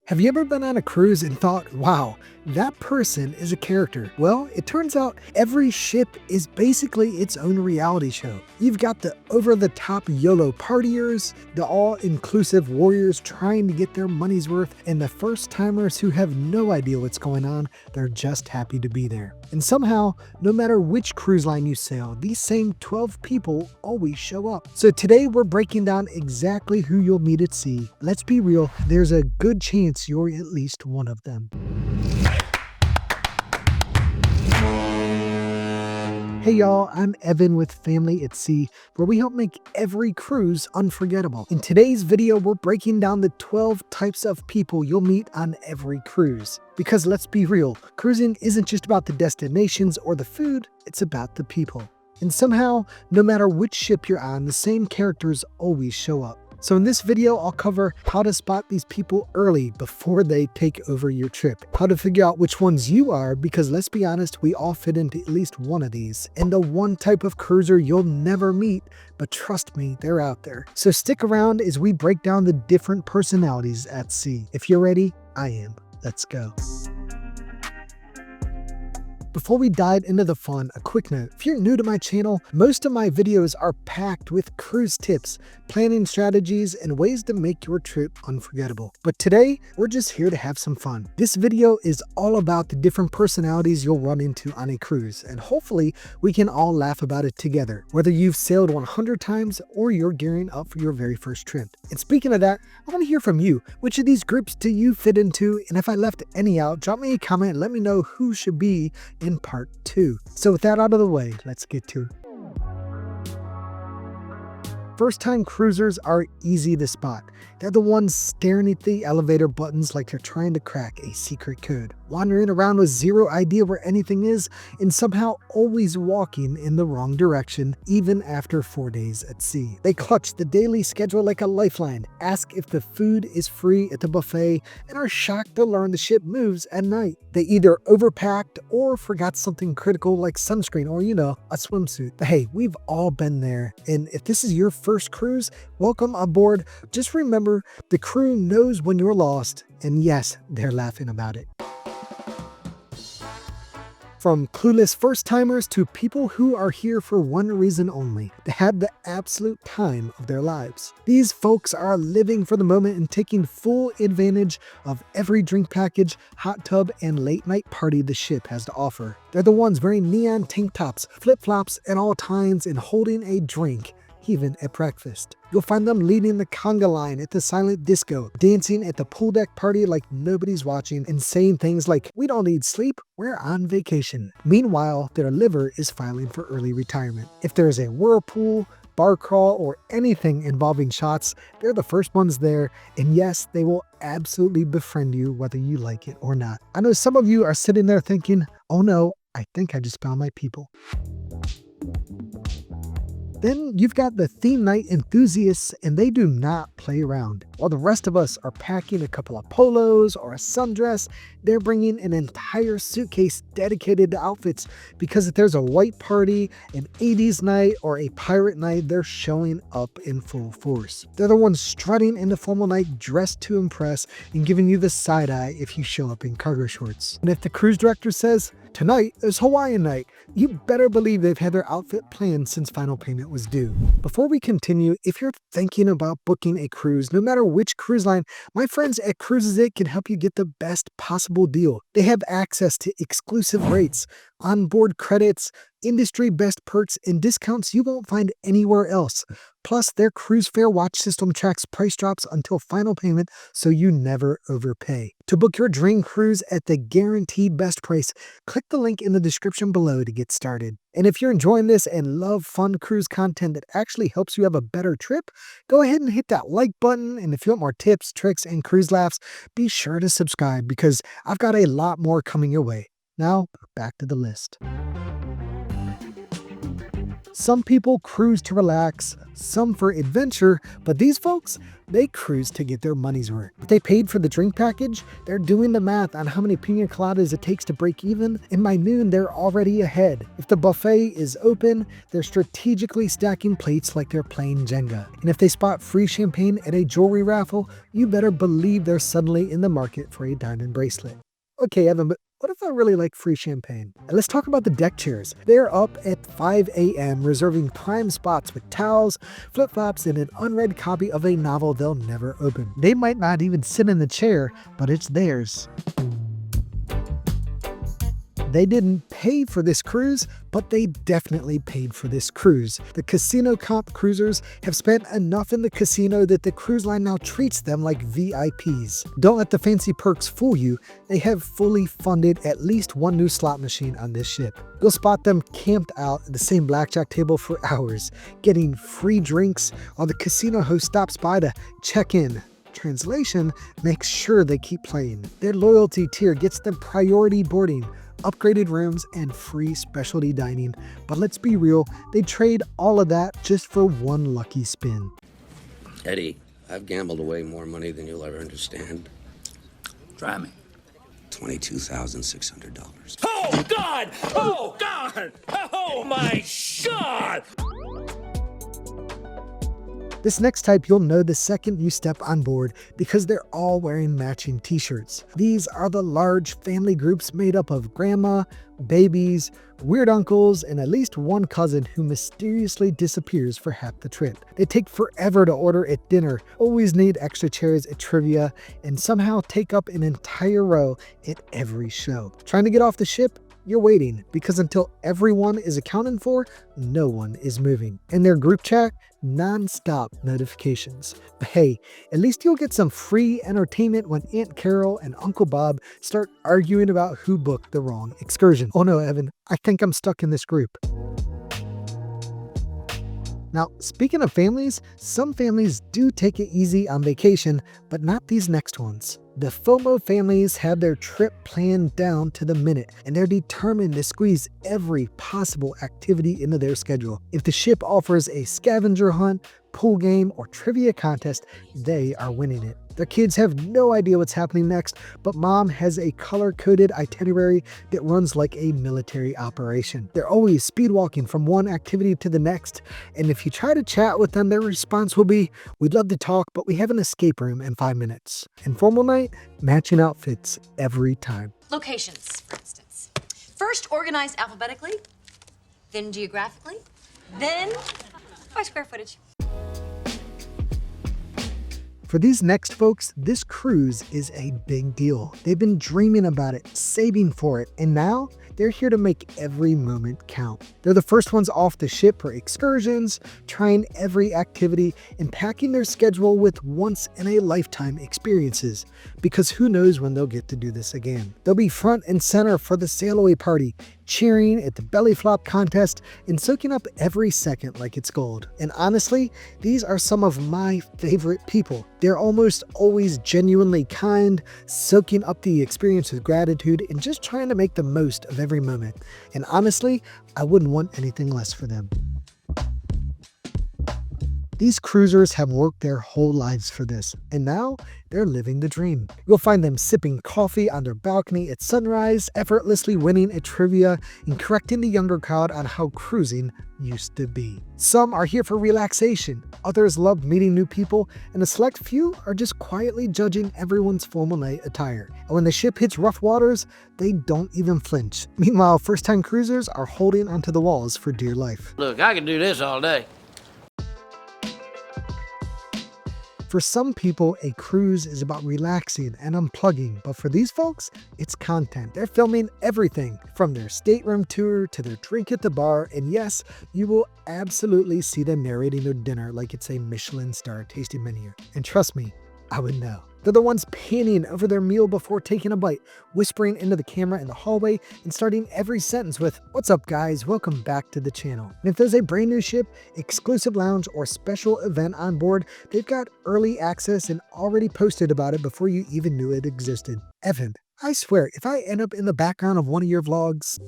Have you ever been on a cruise and thought, wow, that person is a character? Well, it turns out every ship is basically its own reality show. You've got the over-the-top YOLO partiers, the all-inclusive warriors trying to get their money's worth, and the first-timers who have no idea what's going on, they're just happy to be there. And somehow, no matter which cruise line you sail, these same 12 people always show up. So today we're breaking down exactly who you'll meet at sea. Let's be real, there's a good chance you're at least one of them. Hey y'all, I'm Evan with Family at Sea, where we help make every cruise unforgettable. In today's video, we're breaking down the 12 types of people you'll meet on every cruise. Because let's be real, cruising isn't just about the destinations or the food, it's about the people. And somehow, no matter which ship you're on, the same characters always show up. So in this video, I'll cover how to spot these people early before they take over your trip. How to figure out which ones you are, because let's be honest, we all fit into at least one of these. And the one type of cruiser you'll never meet, but trust me, they're out there. So stick around as we break down the different personalities at sea. If you're ready, I am. Let's go. Before we dive into the fun, a quick note. If you're new to my channel, most of my videos are packed with cruise tips, planning strategies, and ways to make your trip unforgettable. But today, we're just here to have some fun. This video is all about the different personalities you'll run into on a cruise, and hopefully we can all laugh about it together, whether you've sailed 100 times or you're gearing up for your very first trip. And speaking of that, I want to hear from you. Which of these groups do you fit into? And if I left any out, drop me a comment and let me know who should be in part 2. So with that out of the way, let's get to it. First-time cruisers are easy to spot. They're the ones staring at the elevator buttons like they're trying to crack a secret code, wandering around with zero idea where anything is, and somehow always walking in the wrong direction, even after 4 days at sea. They clutch the daily schedule like a lifeline, ask if the food is free at the buffet, and are shocked to learn the ship moves at night. They either overpacked or forgot something critical like sunscreen or, a swimsuit. But hey, we've all been there, and if this is your first cruise, welcome aboard. Just remember, the crew knows when you're lost, and yes, they're laughing about it. From clueless first-timers to people who are here for one reason only, to have the absolute time of their lives. These folks are living for the moment and taking full advantage of every drink package, hot tub, and late-night party the ship has to offer. They're the ones wearing neon tank tops, flip-flops at all times, and holding a drink, even at breakfast. You'll find them leading the conga line at the silent disco, dancing at the pool deck party like nobody's watching, and saying things like, "We don't need sleep, we're on vacation." Meanwhile, their liver is filing for early retirement. If there's a whirlpool, bar crawl, or anything involving shots, they're the first ones there, and yes, they will absolutely befriend you whether you like it or not. I know some of you are sitting there thinking, oh no, I think I just found my people. Then you've got the theme night enthusiasts, and they do not play around. While the rest of us are packing a couple of polos or a sundress, they're bringing an entire suitcase dedicated to outfits, because if there's a white party, an 80s night, or a pirate night, they're showing up in full force. They're the ones strutting into formal night dressed to impress and giving you the side eye if you show up in cargo shorts. And if the cruise director says, "Tonight is Hawaiian night," you better believe they've had their outfit planned since final payment was due. Before we continue, if you're thinking about booking a cruise, no matter which cruise line, my friends at Cruises It can help you get the best possible deal. They have access to exclusive rates, onboard credits, industry best perks, and discounts you won't find anywhere else. Plus, their cruise fare watch system tracks price drops until final payment, so you never overpay. To book your dream cruise at the guaranteed best price, click the link in the description below to get started. And if you're enjoying this and love fun cruise content that actually helps you have a better trip, go ahead and hit that like button. And if you want more tips, tricks, and cruise laughs, be sure to subscribe, because I've got a lot more coming your way. Now, back to the list. Some people cruise to relax, some for adventure, but these folks, they cruise to get their money's worth. If they paid for the drink package, they're doing the math on how many pina coladas it takes to break even, and by noon they're already ahead. If the buffet is open, they're strategically stacking plates like they're playing Jenga. And if they spot free champagne at a jewelry raffle, you better believe they're suddenly in the market for a diamond bracelet. Okay, Evan, but what if I really like free champagne? And let's talk about the deck chairs. They're up at 5 a.m. reserving prime spots with towels, flip-flops, and an unread copy of a novel they'll never open. They might not even sit in the chair, but it's theirs. They didn't pay for this cruise, but they definitely paid for this cruise. The casino comp cruisers have spent enough in the casino that the cruise line now treats them like VIPs. Don't let the fancy perks fool you. They have fully funded at least one new slot machine on this ship. You'll spot them camped out at the same blackjack table for hours, getting free drinks while the casino host stops by to check in. Translation, make sure they keep playing. Their loyalty tier gets them priority boarding, upgraded rooms, and free specialty dining. But let's be real, they trade all of that just for one lucky spin. Eddie, I've gambled away more money than you'll ever understand. Try me. $22,600. Oh, God! Oh, God! Oh, my God! This next type you'll know the second you step on board because they're all wearing matching t-shirts. These are the large family groups made up of grandma, babies, weird uncles, and at least one cousin who mysteriously disappears for half the trip. They take forever to order at dinner, always need extra chairs at trivia, and somehow take up an entire row at every show. Trying to get off the ship? You're waiting, because until everyone is accounted for, no one is moving. In their group chat, non-stop notifications. But hey, at least you'll get some free entertainment when Aunt Carol and Uncle Bob start arguing about who booked the wrong excursion. Oh no, Evan, I think I'm stuck in this group. Now, speaking of families, some families do take it easy on vacation, but not these next ones. The FOMO families have their trip planned down to the minute, and they're determined to squeeze every possible activity into their schedule. If the ship offers a scavenger hunt, pool game, or trivia contest, they are winning it. Their kids have no idea what's happening next, but mom has a color-coded itinerary that runs like a military operation. They're always speed walking from one activity to the next, and if you try to chat with them, their response will be, "We'd love to talk, but we have an escape room in 5 minutes." Informal night, matching outfits every time. Locations, for instance. First organized alphabetically, then geographically, then by square footage. For these next folks, this cruise is a big deal. They've been dreaming about it, saving for it, and now they're here to make every moment count. They're the first ones off the ship for excursions, trying every activity, and packing their schedule with once-in-a-lifetime experiences, because who knows when they'll get to do this again. They'll be front and center for the sail-away party, cheering at the belly flop contest, and soaking up every second like it's gold. And honestly, these are some of my favorite people. They're almost always genuinely kind, soaking up the experience with gratitude, and just trying to make the most of every moment. And honestly, I wouldn't want anything less for them. These cruisers have worked their whole lives for this, and now they're living the dream. You'll find them sipping coffee on their balcony at sunrise, effortlessly winning at trivia, and correcting the younger crowd on how cruising used to be. Some are here for relaxation, others love meeting new people, and a select few are just quietly judging everyone's formal night attire. And when the ship hits rough waters, they don't even flinch. Meanwhile, first-time cruisers are holding onto the walls for dear life. Look, I can do this all day. For some people, a cruise is about relaxing and unplugging, but for these folks, it's content. They're filming everything from their stateroom tour to their drink at the bar, and yes, you will absolutely see them narrating their dinner like it's a Michelin star tasting menu. And trust me, I would know. They're the ones panning over their meal before taking a bite, whispering into the camera in the hallway, and starting every sentence with, "What's up guys, welcome back to the channel." And if there's a brand new ship, exclusive lounge, or special event on board, they've got early access and already posted about it before you even knew it existed. Evan, I swear, if I end up in the background of one of your vlogs,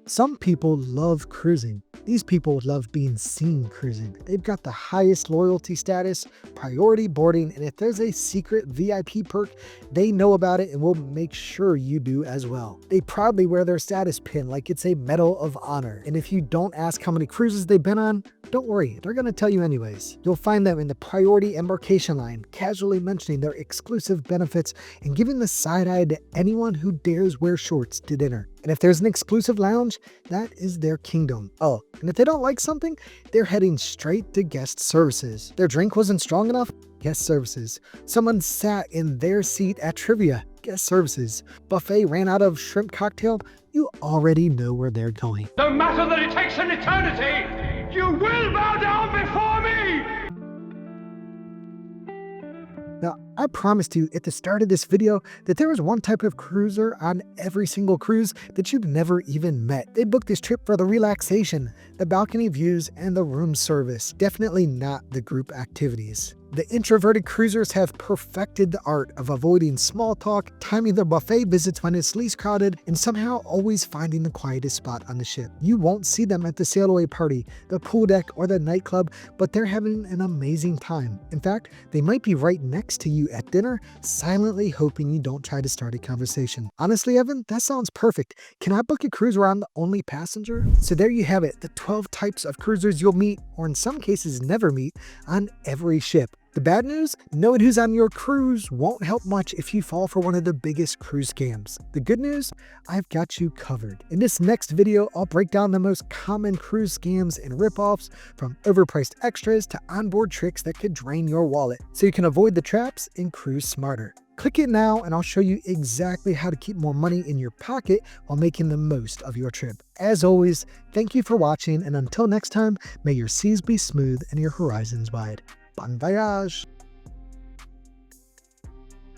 Some people love cruising. These people love being seen cruising. They've got the highest loyalty status, priority boarding, and if there's a secret VIP perk, they know about it and will make sure you do as well. They proudly wear their status pin like it's a medal of honor. And if you don't ask how many cruises they've been on, don't worry, they're going to tell you anyways. You'll find them in the priority embarkation line, casually mentioning their exclusive benefits and giving the side eye to anyone who dares wear shorts to dinner. And if there's an exclusive lounge, that is their kingdom. Oh, and if they don't like something, they're heading straight to guest services. Their drink wasn't strong enough? Guest services. Someone sat in their seat at trivia? Guest services. Buffet ran out of shrimp cocktail? You already know where they're going. No matter that it takes an eternity, you will bow down before me! Now, I promised you at the start of this video that there was one type of cruiser on every single cruise that you've never even met. They booked this trip for the relaxation, the balcony views, and the room service. Definitely not the group activities. The introverted cruisers have perfected the art of avoiding small talk, timing their buffet visits when it's least crowded, and somehow always finding the quietest spot on the ship. You won't see them at the sail away party, the pool deck, or the nightclub, but they're having an amazing time. In fact, they might be right next to you at dinner, silently hoping you don't try to start a conversation. Honestly, Evan, that sounds perfect. Can I book a cruise where I'm the only passenger? So there you have it, the 12 types of cruisers you'll meet, or in some cases never meet, on every ship. The bad news? Knowing who's on your cruise won't help much if you fall for one of the biggest cruise scams. The good news? I've got you covered. In this next video, I'll break down the most common cruise scams and ripoffs, from overpriced extras to onboard tricks that could drain your wallet, so you can avoid the traps and cruise smarter. Click it now and I'll show you exactly how to keep more money in your pocket while making the most of your trip. As always, thank you for watching, and until next time, may your seas be smooth and your horizons wide. Bon voyage!